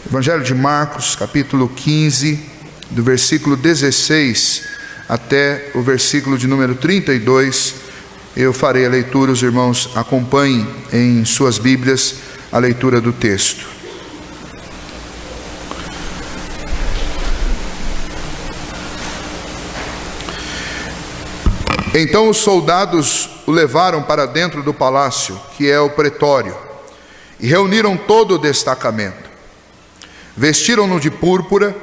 Evangelho de Marcos, capítulo 15, do versículo 16 até o versículo de número 32. Eu farei a leitura, os irmãos acompanhem em suas Bíblias a leitura do texto. Então os soldados o levaram para dentro do palácio, que é o pretório, e reuniram todo o destacamento. Vestiram-no de púrpura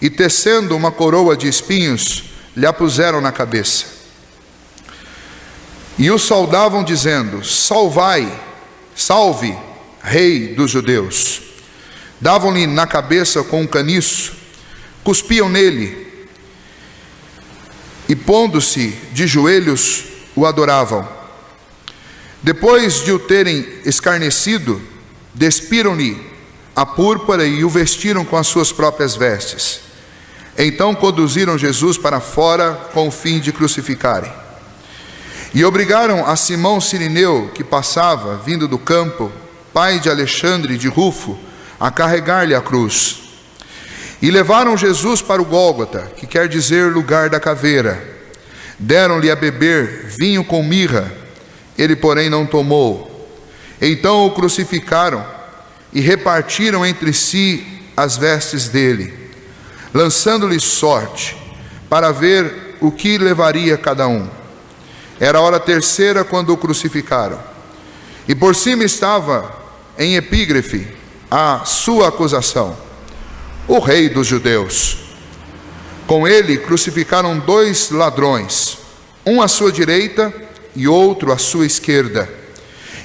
e, tecendo uma coroa de espinhos, lhe a puseram na cabeça. E o saudavam, dizendo: salve, rei dos judeus. Davam-lhe na cabeça com um caniço, cuspiam nele, e pondo-se de joelhos, o adoravam. Depois de o terem escarnecido, despiram-lhe a púrpura e o vestiram com as suas próprias vestes. Então conduziram Jesus para fora com o fim de crucificarem. E obrigaram a Simão Cirineu, que passava, vindo do campo, pai de Alexandre e de Rufo, a carregar-lhe a cruz. E levaram Jesus para o Gólgota, que quer dizer lugar da caveira. Deram-lhe a beber vinho com mirra, ele porém não tomou. Então o crucificaram e repartiram entre si as vestes dele, lançando-lhe sorte, para ver o que levaria cada um. Era a hora terceira quando o crucificaram, e por cima estava em epígrafe a sua acusação: o rei dos judeus. Com ele crucificaram 2 ladrões, um à sua direita e outro à sua esquerda.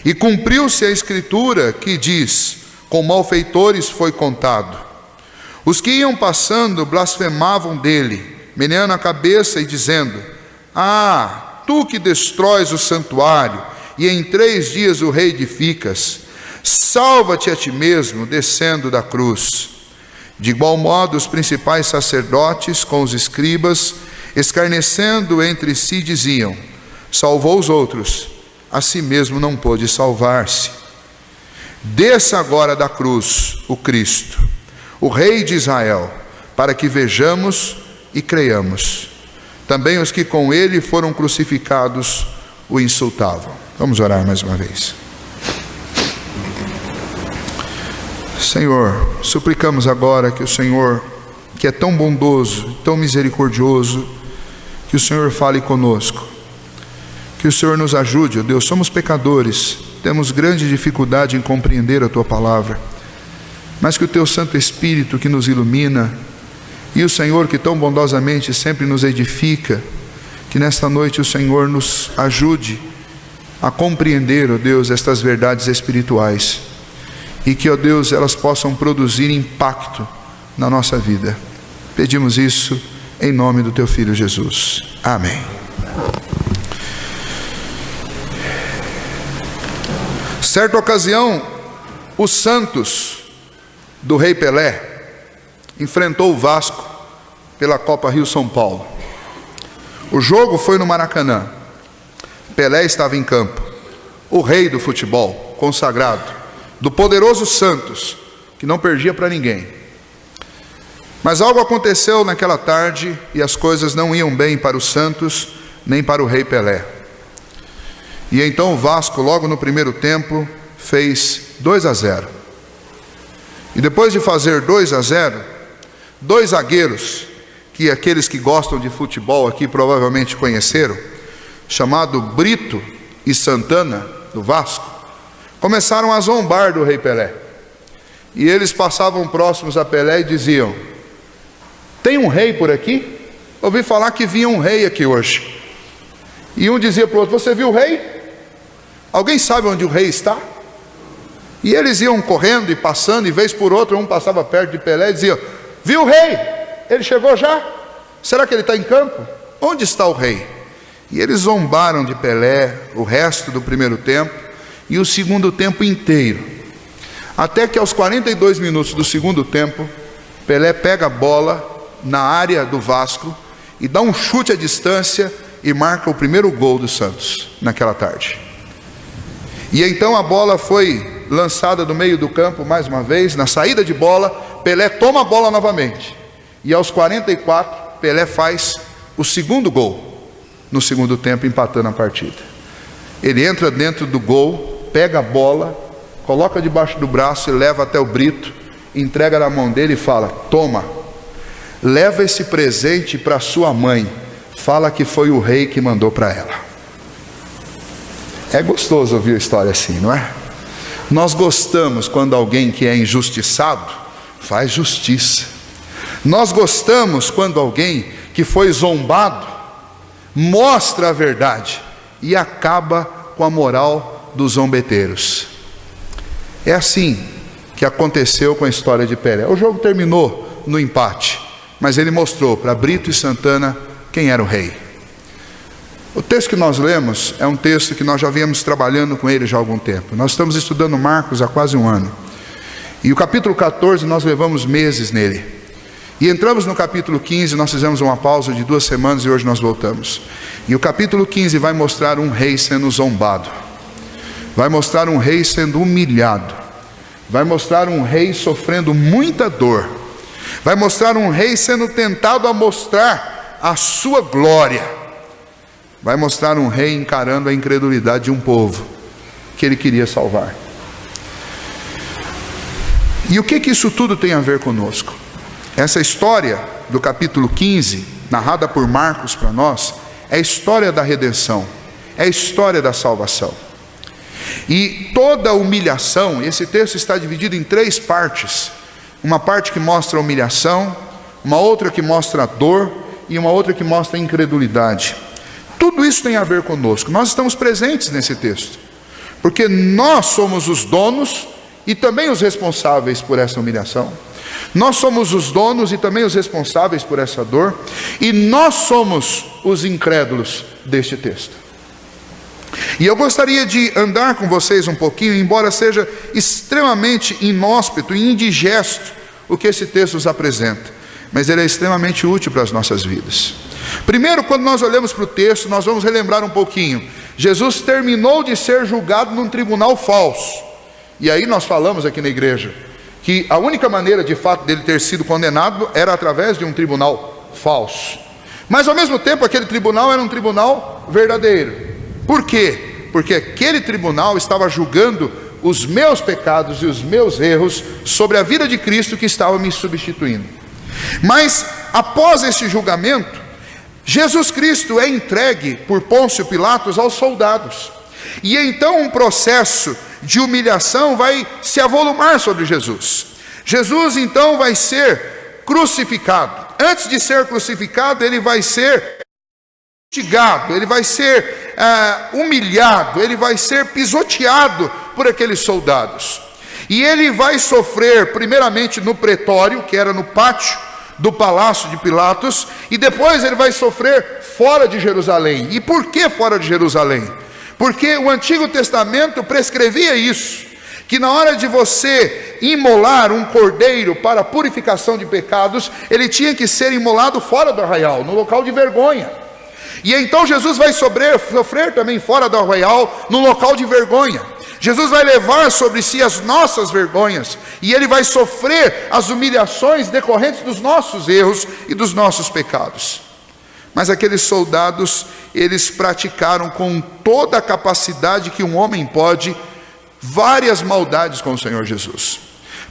E cumpriu-se a escritura que diz: com malfeitores foi contado. Os que iam passando blasfemavam dele, meneando a cabeça e dizendo: tu que destróis o santuário e em 3 dias o reedificas, salva-te a ti mesmo, descendo da cruz. De igual modo os principais sacerdotes com os escribas, escarnecendo entre si, diziam: salvou os outros, a si mesmo não pôde salvar-se. Desça agora da cruz o Cristo, o Rei de Israel, para que vejamos e creiamos. Também os que com ele foram crucificados o insultavam. Vamos orar mais uma vez. Senhor, suplicamos agora que o Senhor, que é tão bondoso, tão misericordioso, que o Senhor fale conosco, que o Senhor nos ajude, ó Deus. Somos pecadores, temos grande dificuldade em compreender a Tua palavra, mas que o Teu Santo Espírito que nos ilumina, e o Senhor que tão bondosamente sempre nos edifica, que nesta noite o Senhor nos ajude a compreender, ó Deus, estas verdades espirituais, e que, ó Deus, elas possam produzir impacto na nossa vida. Pedimos isso em nome do Teu Filho Jesus. Amém. Certa ocasião, o Santos do Rei Pelé enfrentou o Vasco pela Copa Rio-São Paulo. O jogo foi no Maracanã. Pelé estava em campo, o rei do futebol, consagrado, do poderoso Santos, que não perdia para ninguém. Mas algo aconteceu naquela tarde e as coisas não iam bem para o Santos, nem para o Rei Pelé. E então o Vasco, logo no primeiro tempo, fez 2-0. E depois de fazer 2-0, 2 zagueiros, que aqueles que gostam de futebol aqui provavelmente conheceram, chamado Brito e Santana, do Vasco, começaram a zombar do Rei Pelé. E eles passavam próximos a Pelé e diziam: tem um rei por aqui? Ouvi falar que vinha um rei aqui hoje. E um dizia para o outro: você viu o rei? Alguém sabe onde o rei está? E eles iam correndo e passando, e vez por outra um passava perto de Pelé e dizia: viu o rei? Ele chegou já? Será que ele está em campo? Onde está o rei? E eles zombaram de Pelé o resto do primeiro tempo e o segundo tempo inteiro, até que aos 42 minutos do segundo tempo, Pelé pega a bola na área do Vasco e dá um chute à distância e marca o primeiro gol do Santos naquela tarde. E então a bola foi lançada do meio do campo mais uma vez, na saída de bola, Pelé toma a bola novamente. E aos 44, Pelé faz o segundo gol, no segundo tempo, empatando a partida. Ele entra dentro do gol, pega a bola, coloca debaixo do braço e leva até o Brito, entrega na mão dele e fala: toma, leva esse presente para sua mãe, fala que foi o rei que mandou para ela. É gostoso ouvir a história assim, não é? Nós gostamos quando alguém que é injustiçado faz justiça. Nós gostamos quando alguém que foi zombado mostra a verdade e acaba com a moral dos zombeteiros. É assim que aconteceu com a história de Pelé. O jogo terminou no empate, mas ele mostrou para Brito e Santana quem era o rei. O texto que nós lemos é um texto que nós já viemos trabalhando com ele já há algum tempo. Nós estamos estudando Marcos há quase um ano. E o capítulo 14 nós levamos meses nele. E entramos no capítulo 15, nós fizemos uma pausa de 2 semanas e hoje nós voltamos. E o capítulo 15 vai mostrar um rei sendo zombado. Vai mostrar um rei sendo humilhado. Vai mostrar um rei sofrendo muita dor. Vai mostrar um rei sendo tentado a mostrar a sua glória. Vai mostrar um rei encarando a incredulidade de um povo que ele queria salvar. E o que isso tudo tem a ver conosco? Essa história do capítulo 15, narrada por Marcos para nós, é a história da redenção, é a história da salvação. E toda a humilhação, esse texto está dividido em 3 partes. Uma parte que mostra a humilhação, uma outra que mostra a dor e uma outra que mostra a incredulidade. Tudo isso tem a ver conosco. Nós estamos presentes nesse texto, porque nós somos os donos e também os responsáveis por essa humilhação. Nós somos os donos e também os responsáveis por essa dor. E nós somos os incrédulos deste texto. E eu gostaria de andar com vocês um pouquinho, embora seja extremamente inóspito e indigesto o que esse texto nos apresenta, mas ele é extremamente útil para as nossas vidas. Primeiro, quando nós olhamos para o texto, nós vamos relembrar um pouquinho. Jesus terminou de ser julgado num tribunal falso. E aí nós falamos aqui na igreja que a única maneira de fato dele ter sido condenado era através de um tribunal falso. Mas ao mesmo tempo aquele tribunal era um tribunal verdadeiro. Por quê? Porque aquele tribunal estava julgando os meus pecados e os meus erros sobre a vida de Cristo que estava me substituindo. Mas após esse julgamento, Jesus Cristo é entregue por Pôncio Pilatos aos soldados. E então um processo de humilhação vai se avolumar sobre Jesus. Jesus então vai ser crucificado. Antes de ser crucificado, ele vai ser castigado, ele vai ser humilhado, ele vai ser pisoteado por aqueles soldados. E ele vai sofrer primeiramente no pretório, que era no pátio do palácio de Pilatos, e depois ele vai sofrer fora de Jerusalém. E por que fora de Jerusalém? Porque o Antigo Testamento prescrevia isso, que na hora de você imolar um cordeiro para a purificação de pecados, ele tinha que ser imolado fora do arraial, no local de vergonha. E então Jesus vai sofrer também fora do arraial, no local de vergonha. Jesus vai levar sobre si as nossas vergonhas, e ele vai sofrer as humilhações decorrentes dos nossos erros e dos nossos pecados. Mas aqueles soldados, eles praticaram com toda a capacidade que um homem pode, várias maldades com o Senhor Jesus.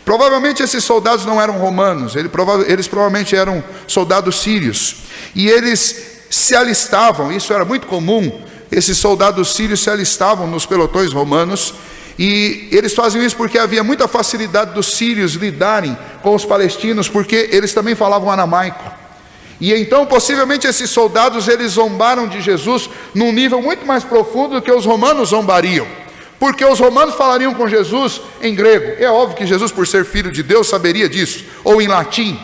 Provavelmente esses soldados não eram romanos, eles provavelmente eram soldados sírios, e eles se alistavam, isso era muito comum. Esses soldados sírios se alistavam nos pelotões romanos, e eles faziam isso porque havia muita facilidade dos sírios lidarem com os palestinos, porque eles também falavam aramaico. E então possivelmente esses soldados, eles zombaram de Jesus num nível muito mais profundo do que os romanos zombariam, porque os romanos falariam com Jesus em grego. É óbvio que Jesus, por ser filho de Deus, saberia disso, ou em latim,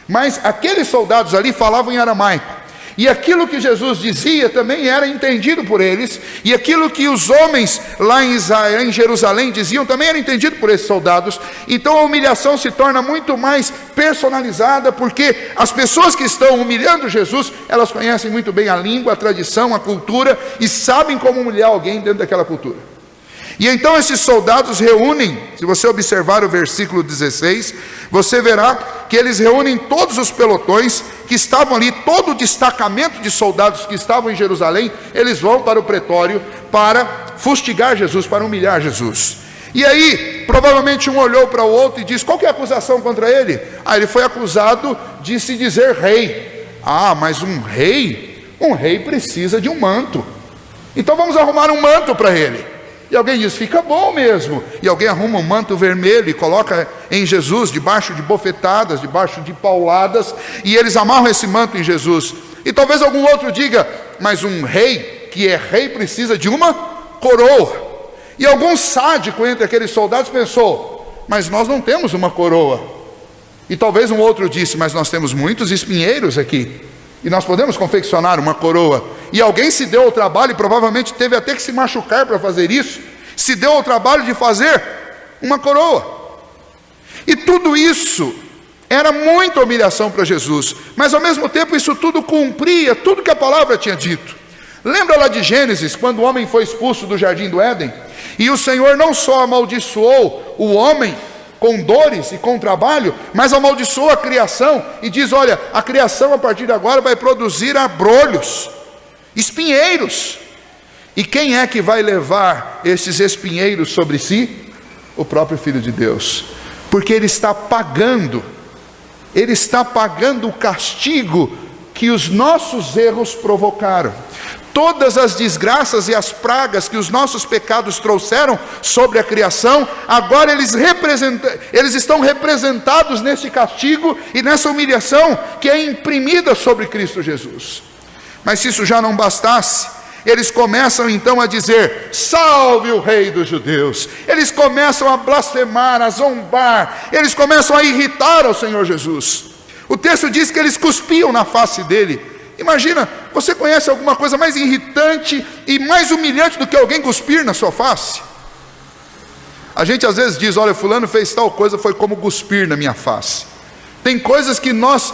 mas aqueles soldados ali falavam em aramaico. E aquilo que Jesus dizia também era entendido por eles, e aquilo que os homens lá em Israel, em Jerusalém diziam também era entendido por esses soldados. Então a humilhação se torna muito mais personalizada, porque as pessoas que estão humilhando Jesus, elas conhecem muito bem a língua, a tradição, a cultura, e sabem como humilhar alguém dentro daquela cultura. E então esses soldados reúnem, se você observar o versículo 16, você verá que eles reúnem todos os pelotões que estavam ali, todo o destacamento de soldados que estavam em Jerusalém, eles vão para o pretório para fustigar Jesus, para humilhar Jesus. E aí, provavelmente um olhou para o outro e disse: qual que é a acusação contra ele? Ele foi acusado de se dizer rei. Mas um rei precisa de um manto. Então vamos arrumar um manto para ele. E alguém diz: fica bom mesmo. E alguém arruma um manto vermelho e coloca em Jesus, debaixo de bofetadas, debaixo de pauladas, e eles amarram esse manto em Jesus. E talvez algum outro diga: mas um rei que é rei precisa de uma coroa. E algum sádico entre aqueles soldados pensou: mas nós não temos uma coroa. E talvez um outro disse: mas nós temos muitos espinheiros aqui, e nós podemos confeccionar uma coroa. E alguém se deu ao trabalho, e provavelmente teve até que se machucar para fazer isso, se deu ao trabalho de fazer uma coroa. E tudo isso era muita humilhação para Jesus, mas ao mesmo tempo isso tudo cumpria tudo que a palavra tinha dito. Lembra lá de Gênesis, quando o homem foi expulso do jardim do Éden? E o Senhor não só amaldiçoou o homem com dores e com trabalho, mas amaldiçoou a criação e diz: olha, a criação a partir de agora vai produzir abrolhos, espinheiros. E quem é que vai levar esses espinheiros sobre si? O próprio Filho de Deus, porque Ele está pagando o castigo que os nossos erros provocaram. Todas as desgraças e as pragas que os nossos pecados trouxeram sobre a criação, agora eles estão representados nesse castigo e nessa humilhação que é imprimida sobre Cristo Jesus. Mas se isso já não bastasse, eles começam então a dizer: salve o Rei dos Judeus. Eles começam a blasfemar, a zombar, eles começam a irritar ao Senhor Jesus. O texto diz que eles cuspiam na face dele. Imagina, você conhece alguma coisa mais irritante e mais humilhante do que alguém cuspir na sua face? A gente às vezes diz: olha, fulano fez tal coisa, foi como cuspir na minha face. Tem coisas que nós,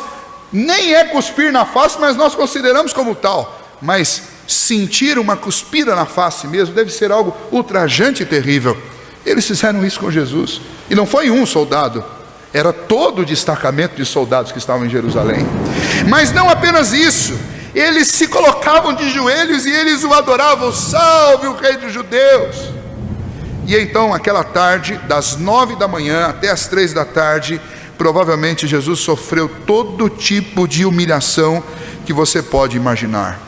nem é cuspir na face, mas nós consideramos como tal. Mas sentir uma cuspida na face mesmo deve ser algo ultrajante e terrível. Eles fizeram isso com Jesus. E não foi um soldado, era todo o destacamento de soldados que estavam em Jerusalém. Mas não apenas isso, eles se colocavam de joelhos e eles o adoravam: salve o Rei dos Judeus. E então aquela tarde, das 9 da manhã até as 3 da tarde, provavelmente Jesus sofreu todo tipo de humilhação que você pode imaginar.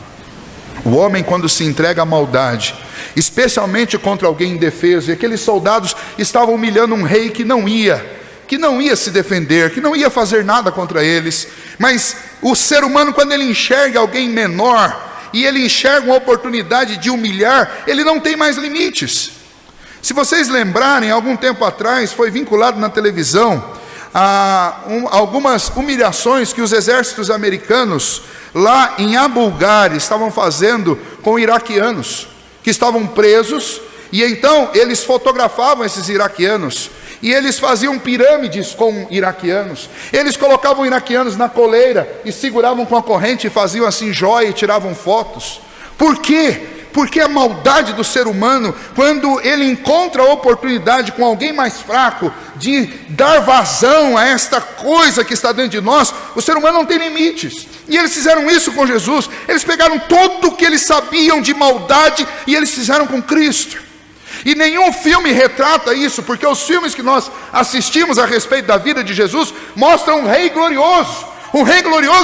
O homem, quando se entrega à maldade, especialmente contra alguém indefeso, e aqueles soldados estavam humilhando um rei que não ia se defender, que não ia fazer nada contra eles. Mas o ser humano, quando ele enxerga alguém menor, e ele enxerga uma oportunidade de humilhar, ele não tem mais limites. Se vocês lembrarem, algum tempo atrás, foi vinculado na televisão a algumas humilhações que os exércitos americanos, lá em Abu Ghraib, estavam fazendo com iraquianos, que estavam presos, e então eles fotografavam esses iraquianos, e eles faziam pirâmides com iraquianos. Eles colocavam iraquianos na coleira e seguravam com a corrente e faziam assim jóia e tiravam fotos. Por quê? Porque a maldade do ser humano, quando ele encontra a oportunidade com alguém mais fraco de dar vazão a esta coisa que está dentro de nós, o ser humano não tem limites. E eles fizeram isso com Jesus. Eles pegaram tudo o que eles sabiam de maldade e eles fizeram com Cristo. E nenhum filme retrata isso, porque os filmes que nós assistimos a respeito da vida de Jesus mostram um rei glorioso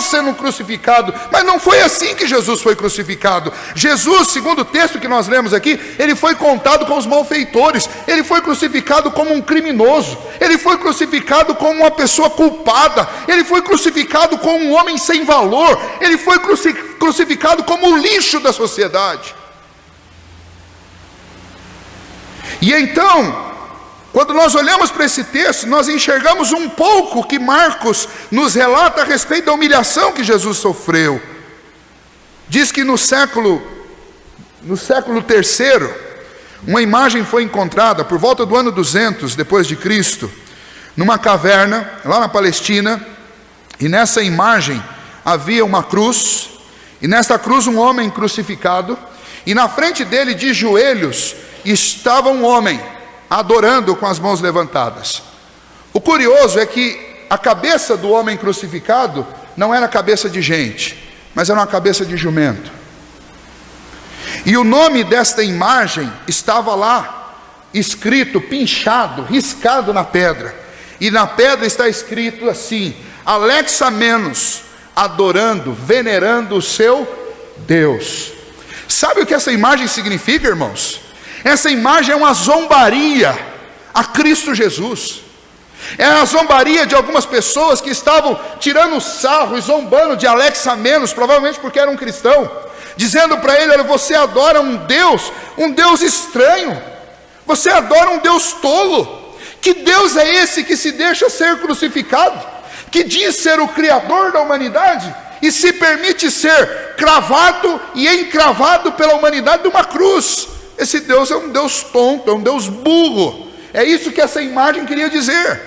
sendo crucificado. Mas não foi assim que Jesus foi crucificado. Jesus, segundo o texto que nós lemos aqui, ele foi contado com os malfeitores. Ele foi crucificado como um criminoso. Ele foi crucificado como uma pessoa culpada. Ele foi crucificado como um homem sem valor. Ele foi crucificado como o lixo da sociedade. E então, quando nós olhamos para esse texto, nós enxergamos um pouco que Marcos nos relata a respeito da humilhação que Jesus sofreu. Diz que no século III, uma imagem foi encontrada por volta do ano 200 depois de Cristo, numa caverna lá na Palestina, e nessa imagem havia uma cruz, e nesta cruz um homem crucificado, e na frente dele, de joelhos, estava um homem adorando com as mãos levantadas. O curioso é que a cabeça do homem crucificado não era cabeça de gente, mas era uma cabeça de jumento. E o nome desta imagem estava lá, escrito, pinchado, riscado na pedra. E na pedra está escrito assim: Alexamenos, adorando, venerando o seu Deus. Sabe o que essa imagem significa, irmãos? Essa imagem é uma zombaria a Cristo Jesus. É a zombaria de algumas pessoas que estavam tirando sarro e zombando de Alexamenos, provavelmente porque era um cristão, dizendo para ele: olha, você adora um Deus estranho, você adora um Deus tolo. Que Deus é esse que se deixa ser crucificado, que diz ser o Criador da humanidade e se permite ser cravado e encravado pela humanidade de uma cruz? Esse Deus é um Deus tonto, é um Deus burro. É isso que essa imagem queria dizer.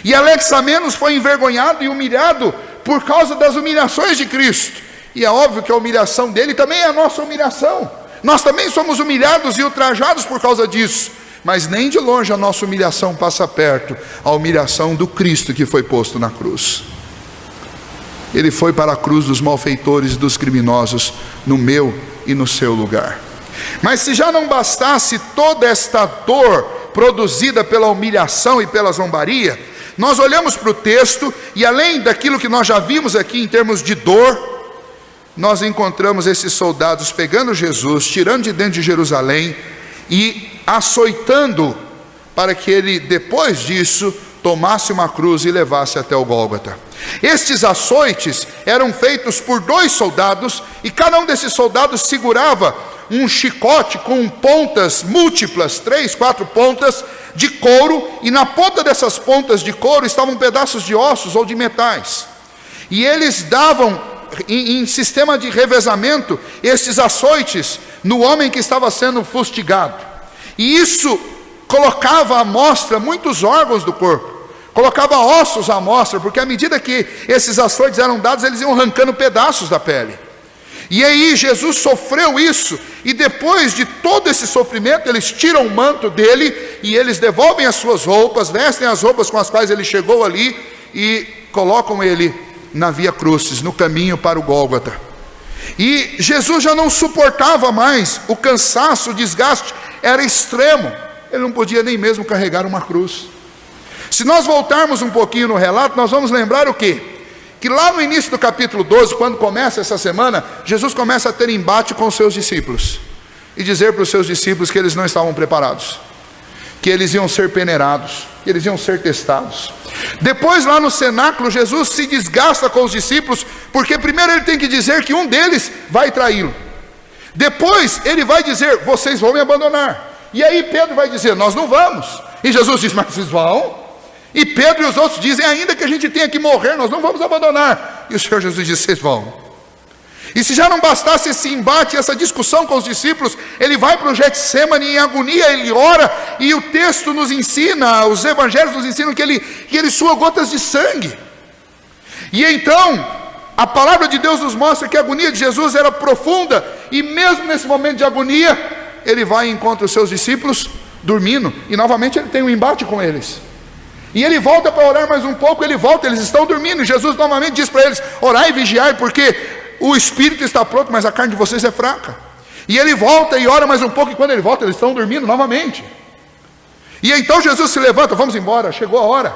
E Alexamenos foi envergonhado e humilhado por causa das humilhações de Cristo. E é óbvio que a humilhação dele também é a nossa humilhação. Nós também somos humilhados e ultrajados por causa disso. Mas nem de longe a nossa humilhação passa perto a humilhação do Cristo que foi posto na cruz. Ele foi para a cruz dos malfeitores e dos criminosos, no meu e no seu lugar. Mas se já não bastasse toda esta dor produzida pela humilhação e pela zombaria, nós olhamos para o texto e, além daquilo que nós já vimos aqui em termos de dor, nós encontramos esses soldados pegando Jesus, tirando de dentro de Jerusalém e açoitando para que ele, depois disso, tomasse uma cruz e levasse até o Gólgota. Estes açoites eram feitos por 2 soldados, e cada um desses soldados segurava um chicote com pontas múltiplas, 3, 4 pontas de couro, e na ponta dessas pontas de couro estavam pedaços de ossos ou de metais. E eles davam, em sistema de revezamento, esses açoites no homem que estava sendo fustigado. E isso colocava à mostra muitos órgãos do corpo, colocava ossos à mostra, porque à medida que esses açoites eram dados, eles iam arrancando pedaços da pele. E aí Jesus sofreu isso, e depois de todo esse sofrimento, eles tiram o manto dele, e eles devolvem as suas roupas, vestem as roupas com as quais ele chegou ali, e colocam ele na Via Crucis, no caminho para o Gólgota. E Jesus já não suportava mais o cansaço, o desgaste era extremo, ele não podia nem mesmo carregar uma cruz. Se nós voltarmos um pouquinho no relato, nós vamos lembrar o quê? Que lá no início do capítulo 12, quando começa essa semana, Jesus começa a ter embate com os seus discípulos, e dizer para os seus discípulos que eles não estavam preparados, que eles iam ser peneirados, que eles iam ser testados. Depois, lá no cenáculo, Jesus se desgasta com os discípulos, porque primeiro ele tem que dizer que um deles vai traí-lo. Depois ele vai dizer: vocês vão me abandonar. E aí Pedro vai dizer: nós não vamos. E Jesus diz: mas vocês vão? E Pedro e os outros dizem: ainda que a gente tenha que morrer, nós não vamos abandonar. E o Senhor Jesus diz: vocês vão. E se já não bastasse esse embate, essa discussão com os discípulos, ele vai para o Getsemane em agonia, ele ora, e o texto nos ensina, os evangelhos nos ensinam que ele sua gotas de sangue. E então a palavra de Deus nos mostra que a agonia de Jesus era profunda, e mesmo nesse momento de agonia, ele vai e encontra os seus discípulos dormindo, e novamente ele tem um embate com eles. E ele volta para orar mais um pouco, ele volta, eles estão dormindo, e Jesus novamente diz para eles: orai e vigiai, porque o espírito está pronto, mas a carne de vocês é fraca. E ele volta e ora mais um pouco, e quando ele volta, eles estão dormindo novamente. E então Jesus se levanta: vamos embora, chegou a hora.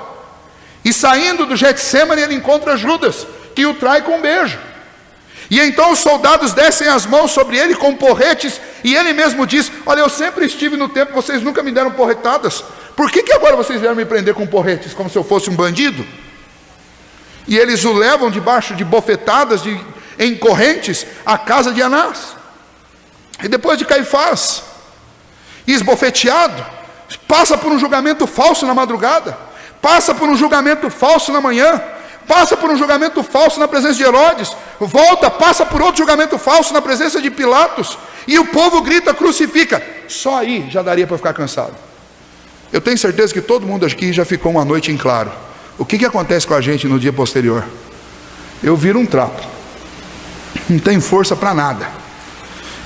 E saindo do Getsemane, ele encontra Judas, que o trai com um beijo. E então os soldados descem as mãos sobre ele com porretes, e ele mesmo diz: olha, eu sempre estive no templo, vocês nunca me deram porretadas, por que agora vocês vieram me prender com porretes, como se eu fosse um bandido? E eles o levam debaixo de bofetadas, em correntes, à casa de Anás. E depois de Caifás, esbofeteado, passa por um julgamento falso na madrugada, passa por um julgamento falso na manhã, passa por um julgamento falso na presença de Herodes, volta, passa por outro julgamento falso na presença de Pilatos, e o povo grita: crucifica. Só aí já daria para ficar cansado. Eu tenho certeza que todo mundo aqui já ficou uma noite em claro. O que acontece com a gente no dia posterior? Eu viro um trapo, não tenho força para nada,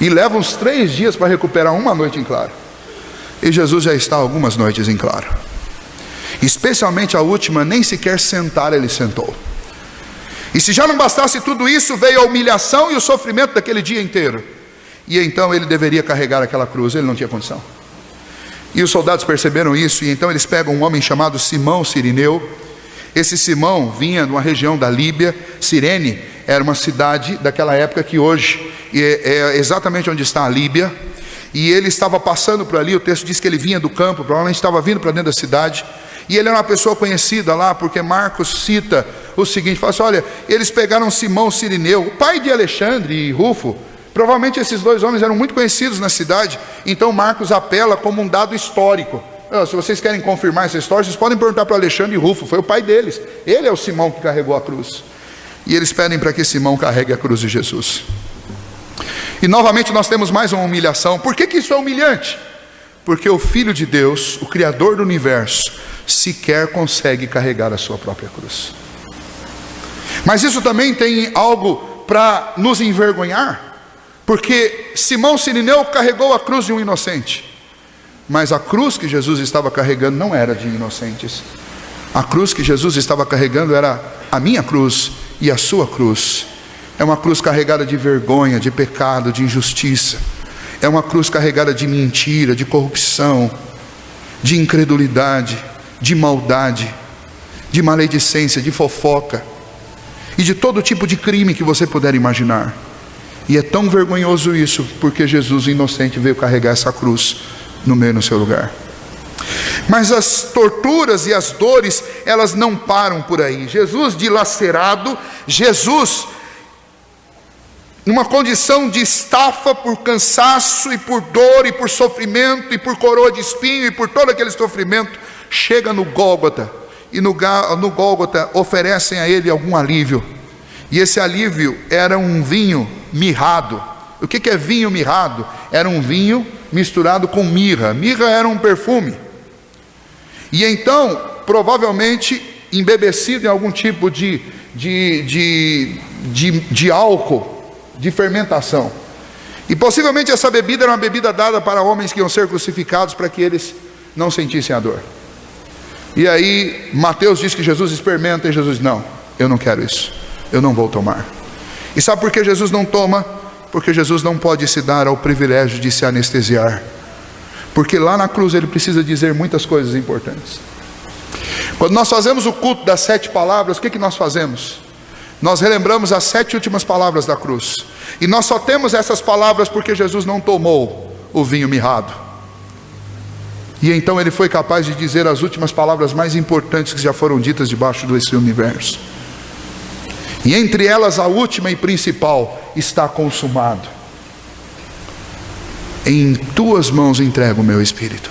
e leva uns 3 dias para recuperar uma noite em claro. E Jesus já está algumas noites em claro. Especialmente a última, nem sequer sentar ele sentou. E se já não bastasse tudo isso, veio a humilhação e o sofrimento daquele dia inteiro. E então ele deveria carregar aquela cruz, ele não tinha condição. E os soldados perceberam isso, e então eles pegam um homem chamado Simão Cirineu. Esse Simão vinha de uma região da Líbia. Cirene era uma cidade daquela época que hoje é exatamente onde está a Líbia. E ele estava passando por ali, o texto diz que ele vinha do campo, provavelmente estava vindo para dentro da cidade. E ele era uma pessoa conhecida lá, porque Marcos cita o seguinte, fala assim, olha, eles pegaram Simão Cirineu, o pai de Alexandre e Rufo. Provavelmente esses dois homens eram muito conhecidos na cidade. Então Marcos apela como um dado histórico. Se vocês querem confirmar essa história, vocês podem perguntar para Alexandre e Rufo, foi o pai deles. Ele é o Simão que carregou a cruz. E eles pedem para que Simão carregue a cruz de Jesus. E novamente nós temos mais uma humilhação. Por que isso é humilhante? Porque o Filho de Deus, o Criador do universo, sequer consegue carregar a sua própria cruz. Mas isso também tem algo para nos envergonhar. Porque Simão Cirineu carregou a cruz de um inocente. Mas a cruz que Jesus estava carregando não era de inocentes. A cruz que Jesus estava carregando era a minha cruz e a sua cruz. É uma cruz carregada de vergonha, de pecado, de injustiça. É uma cruz carregada de mentira, de corrupção, de incredulidade, de maldade, de maledicência, de fofoca e de todo tipo de crime que você puder imaginar. E é tão vergonhoso isso, porque Jesus, inocente, veio carregar essa cruz no meio, no seu lugar. Mas as torturas e as dores, elas não param por aí. Jesus dilacerado, Jesus numa condição de estafa por cansaço e por dor e por sofrimento e por coroa de espinho e por todo aquele sofrimento, chega no Gólgota. E no Gólgota oferecem a ele algum alívio. E esse alívio era um vinho mirrado. O que é vinho mirrado? Era um vinho misturado com mirra. Mirra era um perfume. E então, provavelmente, embebecido em algum tipo de álcool, de fermentação. E possivelmente essa bebida era uma bebida dada para homens que iam ser crucificados, para que eles não sentissem a dor. E aí, Mateus diz que Jesus experimenta, e Jesus diz, não, eu não quero isso. Eu não vou tomar. E sabe por que Jesus não toma? Porque Jesus não pode se dar ao privilégio de se anestesiar. Porque lá na cruz ele precisa dizer muitas coisas importantes. Quando nós fazemos o culto das 7 palavras, o que nós fazemos? Nós relembramos as 7 últimas palavras da cruz. E nós só temos essas palavras porque Jesus não tomou o vinho mirrado. E então ele foi capaz de dizer as últimas palavras mais importantes que já foram ditas debaixo desse universo. E entre elas a última e principal, está consumado. Em tuas mãos entrego o meu espírito.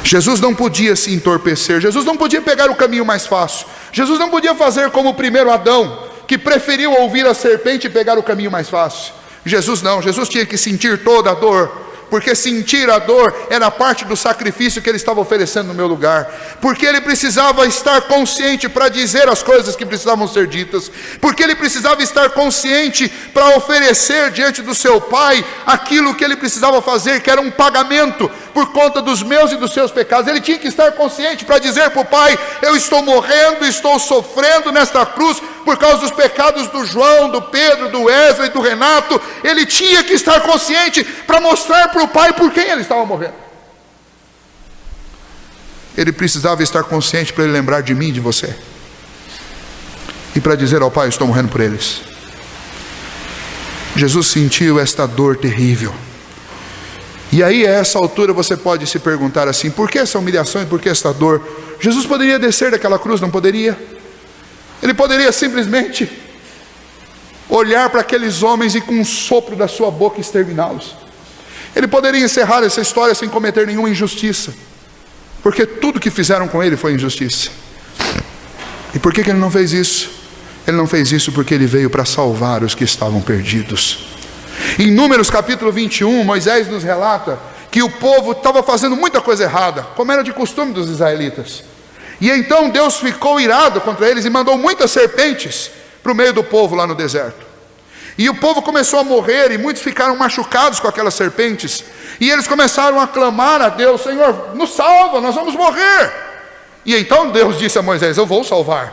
Jesus não podia se entorpecer, Jesus não podia pegar o caminho mais fácil. Jesus não podia fazer como o primeiro Adão, que preferiu ouvir a serpente e pegar o caminho mais fácil. Jesus não, Jesus tinha que sentir toda a dor. Porque sentir a dor era parte do sacrifício que ele estava oferecendo no meu lugar. Porque ele precisava estar consciente para dizer as coisas que precisavam ser ditas. Porque ele precisava estar consciente para oferecer diante do seu Pai aquilo que ele precisava fazer, que era um pagamento por conta dos meus e dos seus pecados. Ele tinha que estar consciente para dizer para o Pai, eu estou morrendo, estou sofrendo nesta cruz por causa dos pecados do João, do Pedro, do Wesley, do Renato. Ele tinha que estar consciente para mostrar para o Pai por quem ele estava morrendo. Ele precisava estar consciente para ele lembrar de mim e de você. E para dizer ao Pai, eu estou morrendo por eles. Jesus sentiu esta dor terrível. E aí a essa altura você pode se perguntar assim, por que essa humilhação e por que esta dor? Jesus poderia descer daquela cruz, não poderia? Ele poderia simplesmente olhar para aqueles homens e com um sopro da sua boca exterminá-los. Ele poderia encerrar essa história sem cometer nenhuma injustiça, porque tudo que fizeram com ele foi injustiça. E por que ele não fez isso? Ele não fez isso porque ele veio para salvar os que estavam perdidos. Em Números capítulo 21, Moisés nos relata que o povo estava fazendo muita coisa errada, como era de costume dos israelitas. E então Deus ficou irado contra eles e mandou muitas serpentes para o meio do povo lá no deserto. E o povo começou a morrer e muitos ficaram machucados com aquelas serpentes. E eles começaram a clamar a Deus: Senhor, nos salva, nós vamos morrer. E então Deus disse a Moisés: eu vou salvar.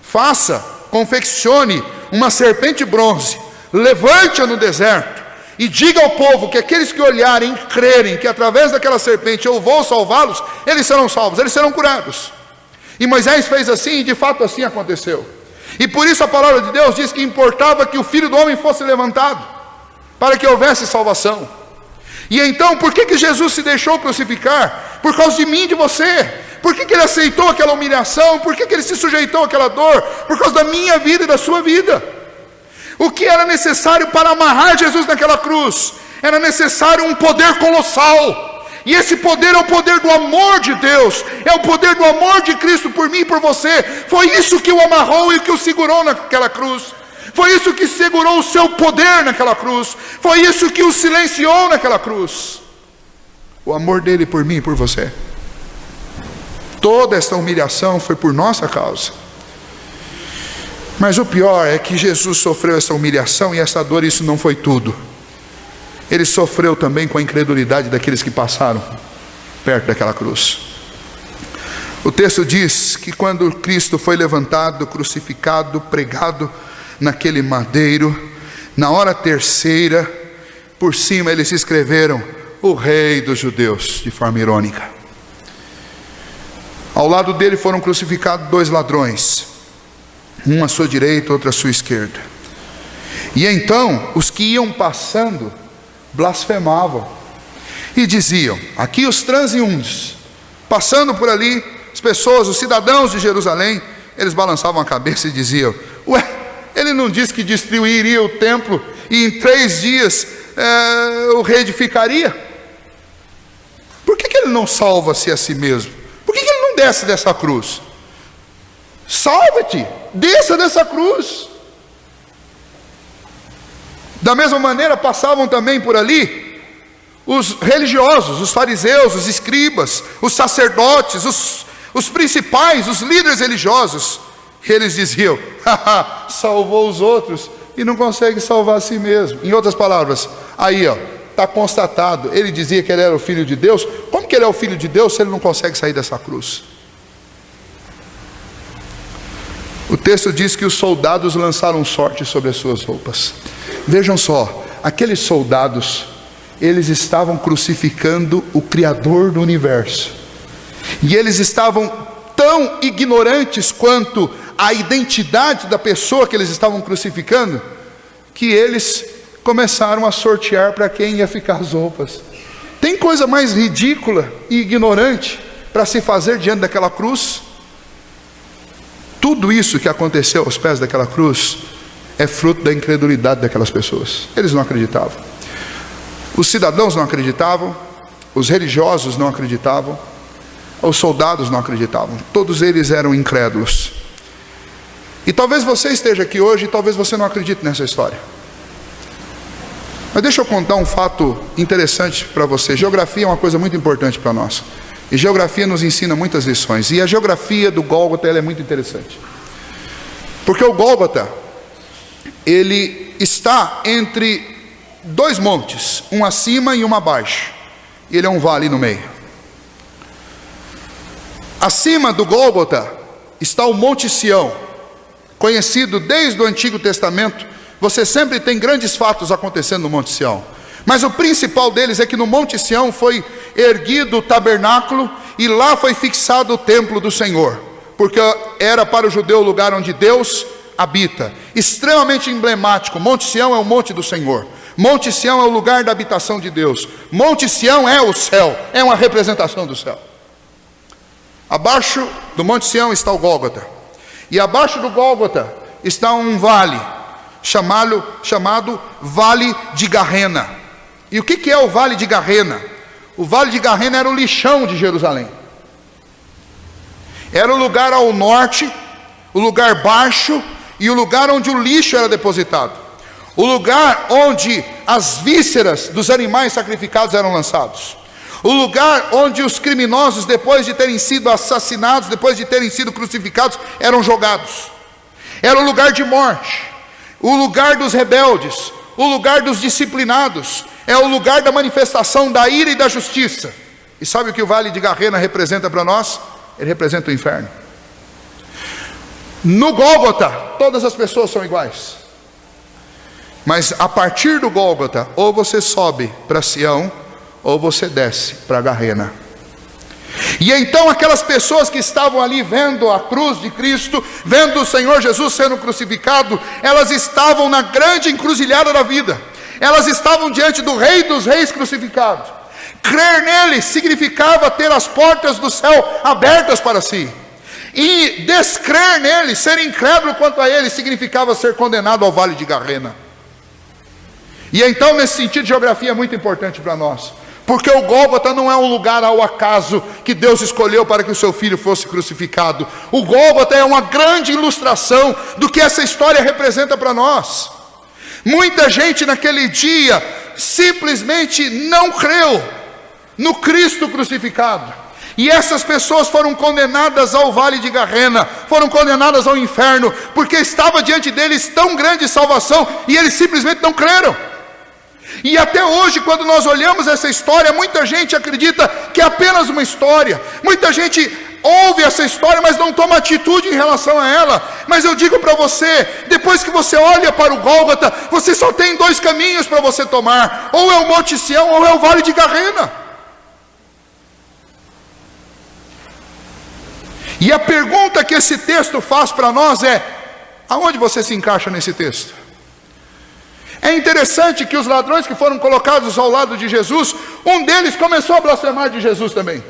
Faça, confeccione uma serpente de bronze, levante-a no deserto, e diga ao povo que aqueles que olharem e crerem que através daquela serpente eu vou salvá-los, eles serão salvos, eles serão curados. E Moisés fez assim, e de fato assim aconteceu. E por isso a palavra de Deus diz que importava que o Filho do Homem fosse levantado, para que houvesse salvação. E então, por que Jesus se deixou crucificar? Por causa de mim e de você. Por que ele aceitou aquela humilhação? Por que ele se sujeitou àquela dor? Por causa da minha vida e da sua vida. O que era necessário para amarrar Jesus naquela cruz? Era necessário um poder colossal. E esse poder é o poder do amor de Deus, é o poder do amor de Cristo por mim e por você. Foi isso que o amarrou e que o segurou naquela cruz. Foi isso que segurou o seu poder naquela cruz. Foi isso que o silenciou naquela cruz. O amor dele por mim e por você. Toda esta humilhação foi por nossa causa. Mas o pior é que Jesus sofreu essa humilhação e essa dor, e isso não foi tudo. Ele sofreu também com a incredulidade daqueles que passaram perto daquela cruz. O texto diz que quando Cristo foi levantado, crucificado, pregado naquele madeiro, na hora terceira, por cima eles escreveram: o Rei dos Judeus, de forma irônica. Ao lado dele foram crucificados 2 ladrões, um à sua direita, outro à sua esquerda. E então os que iam passando blasfemavam e diziam: aqui os transeuntes, passando por ali, as pessoas, os cidadãos de Jerusalém, eles balançavam a cabeça e diziam: ué, ele não disse que destruiria o templo e em 3 dias o reedificaria? Por que ele não salva-se a si mesmo? Por que ele não desce dessa cruz? Salva-te, desça dessa cruz. Da mesma maneira passavam também por ali os religiosos, os fariseus, os escribas, os sacerdotes, os principais, os líderes religiosos. E eles diziam: haha, salvou os outros e não consegue salvar a si mesmo. Em outras palavras, aí está constatado, ele dizia que ele era o Filho de Deus. Como que ele é o Filho de Deus se ele não consegue sair dessa cruz? O texto diz que os soldados lançaram sorte sobre as suas roupas. Vejam só, aqueles soldados, eles estavam crucificando o Criador do universo. E eles estavam tão ignorantes quanto a identidade da pessoa que eles estavam crucificando, que eles começaram a sortear para quem ia ficar as roupas. Tem coisa mais ridícula e ignorante para se fazer diante daquela cruz? Tudo isso que aconteceu aos pés daquela cruz é fruto da incredulidade daquelas pessoas. Eles não acreditavam. Os cidadãos não acreditavam, os religiosos não acreditavam, os soldados não acreditavam. Todos eles eram incrédulos. E talvez você esteja aqui hoje e talvez você não acredite nessa história. Mas deixa eu contar um fato interessante para você. Geografia é uma coisa muito importante para nós. E geografia nos ensina muitas lições. E a geografia do Gólgota, ela é muito interessante. Porque o Gólgota, ele está entre 2 montes, um acima e um abaixo. Ele é um vale no meio. Acima do Gólgota está o Monte Sião, conhecido desde o Antigo Testamento. Você sempre tem grandes fatos acontecendo no Monte Sião. Mas o principal deles é que no Monte Sião foi erguido o tabernáculo e lá foi fixado o templo do Senhor, porque era para o judeu o lugar onde Deus habita. Extremamente emblemático. Monte Sião é o monte do Senhor. Monte Sião é o lugar da habitação de Deus. Monte Sião é o céu, é uma representação do céu. Abaixo do Monte Sião está o Gólgota. E abaixo do Gólgota está um vale chamado Vale de Garrena. E o que é o Vale de Garrena? O Vale de Garrena era o lixão de Jerusalém. Era o lugar ao norte, o lugar baixo e o lugar onde o lixo era depositado. O lugar onde as vísceras dos animais sacrificados eram lançados. O lugar onde os criminosos, depois de terem sido assassinados, depois de terem sido crucificados, eram jogados. Era o lugar de morte, o lugar dos rebeldes, o lugar dos disciplinados, é o lugar da manifestação da ira e da justiça. E sabe o que o vale de Garrena representa para nós? Ele representa o inferno. No Gólgota, todas as pessoas são iguais. Mas a partir do Gólgota, ou você sobe para Sião, ou você desce para Garrena. E então aquelas pessoas que estavam ali vendo a cruz de Cristo, vendo o Senhor Jesus sendo crucificado, elas estavam na grande encruzilhada da vida. Elas estavam diante do Rei dos Reis crucificado. Crer nele significava ter as portas do céu abertas para si. E descrer nele, ser incrédulo quanto a ele, significava ser condenado ao vale de Garrena. E então, nesse sentido, a geografia é muito importante para nós. Porque o Gólgota não é um lugar ao acaso que Deus escolheu para que o seu filho fosse crucificado. O Gólgota é uma grande ilustração do que essa história representa para nós. Muita gente naquele dia simplesmente não creu no Cristo crucificado. E essas pessoas foram condenadas ao vale de Garrena, foram condenadas ao inferno, porque estava diante deles tão grande salvação e eles simplesmente não creram. E até hoje, quando nós olhamos essa história, muita gente acredita que é apenas uma história. Muita gente ouve essa história, mas não toma atitude em relação a ela. Mas eu digo para você, depois que você olha para o Gólgota, você só tem dois caminhos para você tomar: ou é o Monte Sião, ou é o vale de Garrena. E a pergunta que esse texto faz para nós é: aonde você se encaixa nesse texto? É interessante que os ladrões que foram colocados ao lado de Jesus, um deles começou a blasfemar de Jesus também.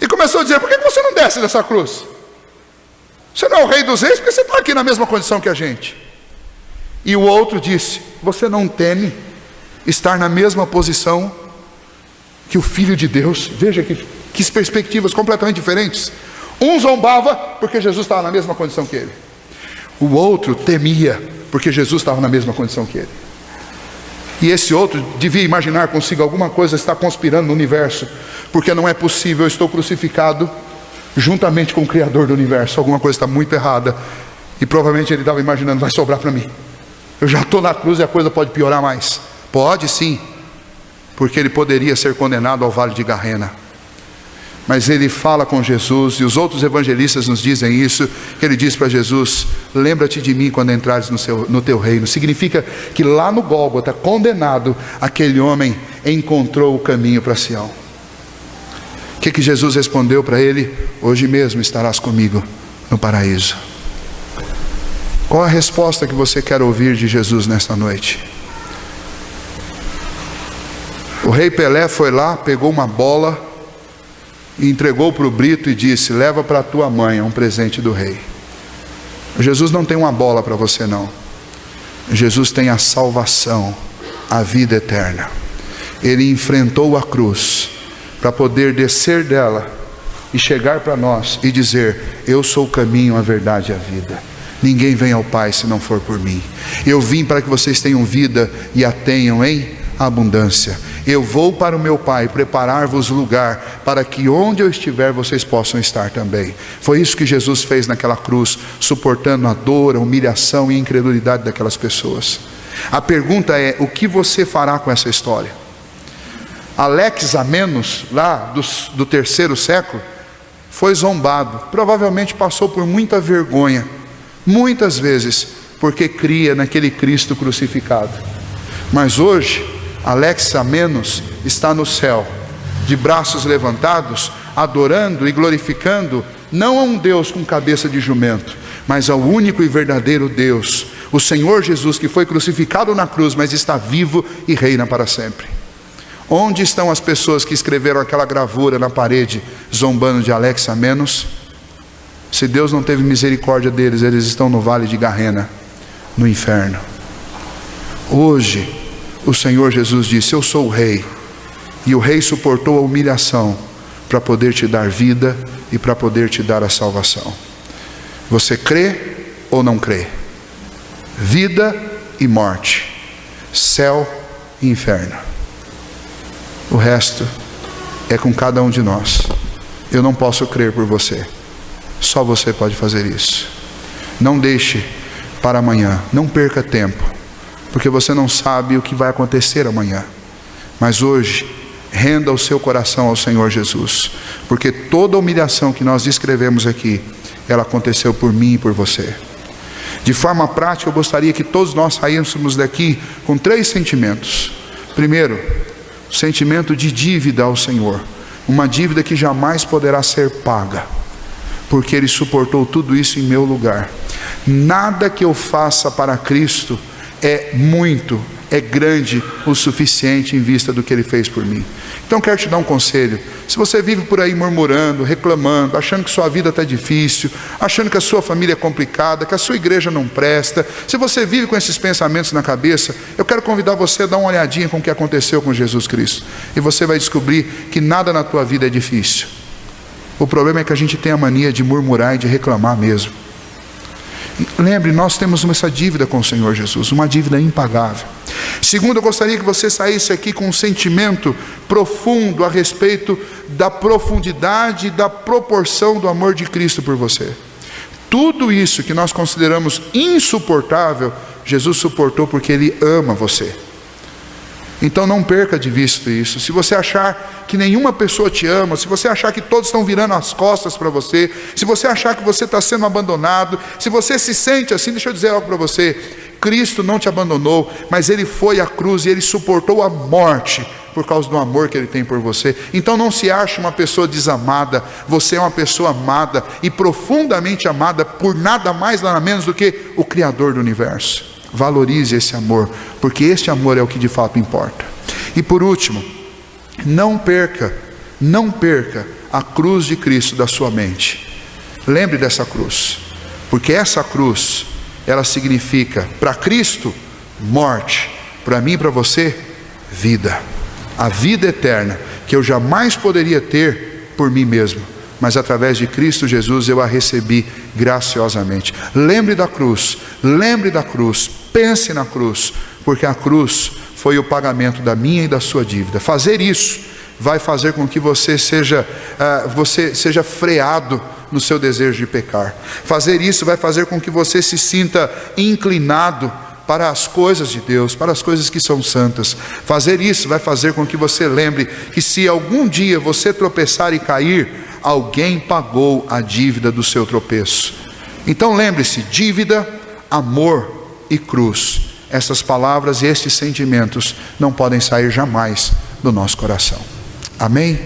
E começou a dizer: por que você não desce dessa cruz? Você não é o Rei dos Reis, porque você está aqui na mesma condição que a gente. E o outro disse: você não teme estar na mesma posição que o Filho de Deus? Veja que perspectivas completamente diferentes. Um zombava porque Jesus estava na mesma condição que ele. O outro temia porque Jesus estava na mesma condição que ele. E esse outro devia imaginar consigo: alguma coisa está conspirando no universo, porque não é possível, eu estou crucificado juntamente com o Criador do universo. Alguma coisa está muito errada. E provavelmente ele estava imaginando: vai sobrar para mim, eu já estou na cruz e a coisa pode piorar mais. Pode sim, porque ele poderia ser condenado ao vale de Garrena. Mas ele fala com Jesus, e os outros evangelistas nos dizem isso, que ele diz para Jesus: lembra-te de mim quando entrares no teu reino. Significa que lá no Gólgota, condenado, aquele homem encontrou o caminho para Sião. O que Jesus respondeu para ele? Hoje mesmo estarás comigo no paraíso. Qual a resposta que você quer ouvir de Jesus nesta noite? O rei Pelé foi lá, pegou uma bola e entregou para o Brito e disse: leva para a tua mãe, é um presente do rei. Jesus não tem uma bola para você não. Jesus tem a salvação, a vida eterna. Ele enfrentou a cruz para poder descer dela e chegar para nós e dizer: eu sou o caminho, a verdade e a vida. Ninguém vem ao Pai se não for por mim. Eu vim para que vocês tenham vida e a tenham em abundância. Eu vou para o meu Pai preparar-vos lugar, para que onde eu estiver vocês possam estar também. Foi isso que Jesus fez naquela cruz, suportando a dor, a humilhação e a incredulidade daquelas pessoas. A pergunta é: o que você fará com essa história? Alex Amenos, lá do 3º século, foi zombado, provavelmente passou por muita vergonha, muitas vezes, porque cria naquele Cristo crucificado. Mas hoje Alex Amenos está no céu, de braços levantados, adorando e glorificando não a um Deus com cabeça de jumento, mas ao único e verdadeiro Deus, o Senhor Jesus, que foi crucificado na cruz, mas está vivo e reina para sempre. Onde estão as pessoas que escreveram aquela gravura na parede, zombando de Alex Amenos? Se Deus não teve misericórdia deles, eles estão no vale de Garrena, no inferno. Hoje o Senhor Jesus disse: eu sou o rei, e o rei suportou a humilhação para poder te dar vida e para poder te dar a salvação. Você crê ou não crê? Vida e morte, céu e inferno. O resto é com cada um de nós. Eu não posso crer por você, só você pode fazer isso. Não deixe para amanhã, não perca tempo. porque você não sabe o que vai acontecer amanhã. Mas hoje, renda o seu coração ao Senhor Jesus, porque toda a humilhação que nós descrevemos aqui, ela aconteceu por mim e por você. De forma prática, eu gostaria que todos nós saíssemos daqui com 3 sentimentos. Primeiro, o sentimento de dívida ao Senhor, uma dívida que jamais poderá ser paga, porque Ele suportou tudo isso em meu lugar. Nada que eu faça para Cristo é grande o suficiente em vista do que Ele fez por mim. Então quero te dar um conselho. Se você vive por aí murmurando, reclamando, achando que sua vida está difícil, achando que a sua família é complicada, que a sua igreja não presta, se você vive com esses pensamentos na cabeça, eu quero convidar você a dar uma olhadinha com o que aconteceu com Jesus Cristo, e você vai descobrir que nada na tua vida é difícil. O problema é que a gente tem a mania de murmurar e de reclamar mesmo. Lembre, nós temos essa dívida com o Senhor Jesus, uma dívida impagável. Segundo, eu gostaria que você saísse aqui com um sentimento profundo a respeito da profundidade e da proporção do amor de Cristo por você. Tudo isso que nós consideramos insuportável, Jesus suportou porque Ele ama você. Então não perca de vista isso. Se você achar que nenhuma pessoa te ama, se você achar que todos estão virando as costas para você, se você achar que você está sendo abandonado, se você se sente assim, deixa eu dizer algo para você: Cristo não te abandonou, mas Ele foi à cruz e Ele suportou a morte por causa do amor que Ele tem por você. Então não se ache uma pessoa desamada. Você é uma pessoa amada e profundamente amada por nada mais, nada menos do que o Criador do universo. Valorize esse amor, porque este amor é o que de fato importa. E por último, não perca a cruz de Cristo da sua mente. Lembre dessa cruz, porque essa cruz, ela significa para Cristo morte, para mim e para você vida, a vida eterna que eu jamais poderia ter por mim mesmo, mas através de Cristo Jesus eu a recebi graciosamente. Lembre da cruz, pense na cruz, porque a cruz foi o pagamento da minha e da sua dívida. Fazer isso vai fazer com que você seja freado no seu desejo de pecar. Fazer isso vai fazer com que você se sinta inclinado para as coisas de Deus, para as coisas que são santas. Fazer isso vai fazer com que você lembre que se algum dia você tropeçar e cair, alguém pagou a dívida do seu tropeço. Então lembre-se: dívida, amor e cruz. Essas palavras e estes sentimentos não podem sair jamais do nosso coração. Amém?